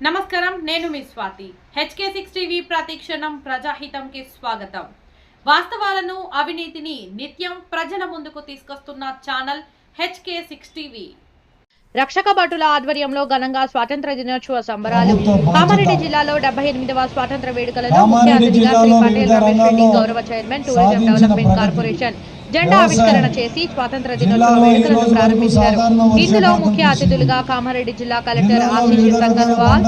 నమస్కారం, నేను మీ Swathi. HK6 TV ప్రతిక్షణం ప్రజాహితంకి స్వాగతం. వాస్తవాలను, అవినీతిని నిత్యం ప్రజల ముందుకు తీసుకొస్తున్న ఛానల్ HK6 టీవీ. రక్షక భటుల ఆధ్వర్యంలో ఘనంగా స్వాతంత్ర దినోత్సవ సంబరాలు. కామారెడ్డి జిల్లాలో 78వ స్వాతంత్ర వేడుకలలో ముఖ్య అతిథిగా శ్రీ పటేల్ రమేష్ రెడ్డి, గౌరవ చైర్మన్, టూరిజం డెవలప్మెంట్ కార్పొరేషన్ జెండా ఆవిష్కరణ చేసి స్వాతంత్ర దినోత్సవ వేడుకలను ప్రారంభించారు. ఇందులో ముఖ్య అతిథులుగా కామారెడ్డి జిల్లా కలెక్టర్ ఆశీష్ సంగన్వాల్,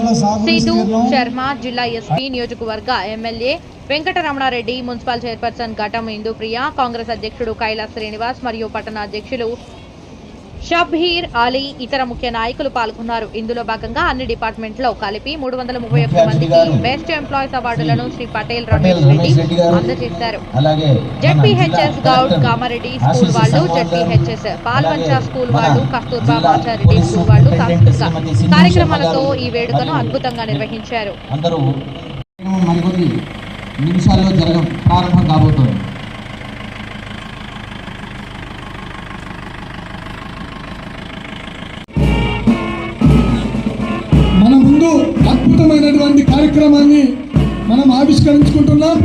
సీతు శర్మ, జిల్లా ఎస్పీ, నియోజకవర్గ ఎమ్మెల్యే వెంకటరమణారెడ్డి, మున్సిపల్ చైర్పర్సన్ ఘటం ఇందుప్రియ, కాంగ్రెస్ అధ్యక్షుడు కైలాస్ శ్రీనివాస్ మరియు పట్టణ అధ్యక్షులు షబ్బీర్ అలీ, ఇతర ముఖ్య నాయకులు పాల్గొన్నారు. ఇందులో భాగంగా అన్ని డిపార్ట్మెంట్లో కలిపి 331 మందికి బెస్ట్ ఎంప్లాయీస్ అవార్డులను శ్రీ పటేల్ రమేష్ రెడ్డి అందజేశారు. జెడ్పీహెచ్ఎస్ గౌడ్ కామారెడ్డి స్కూల్ వాళ్ళు, జెడ్పీహెచ్ఎస్ పాల్వంచ స్కూల్ వాళ్ళు, కస్తూర్బా మాచారెడ్డి స్కూల్ వాళ్ళు సాంస్కృతిక కార్యక్రమాలతో ఈ వేడుకను అద్భుతంగా నిర్వహించారు. ప్రారంభం కాబోతోంది. మన ముందు అద్భుతమైనటువంటి కార్యక్రమాన్ని మనం ఆవిష్కరించుకుంటున్నాం.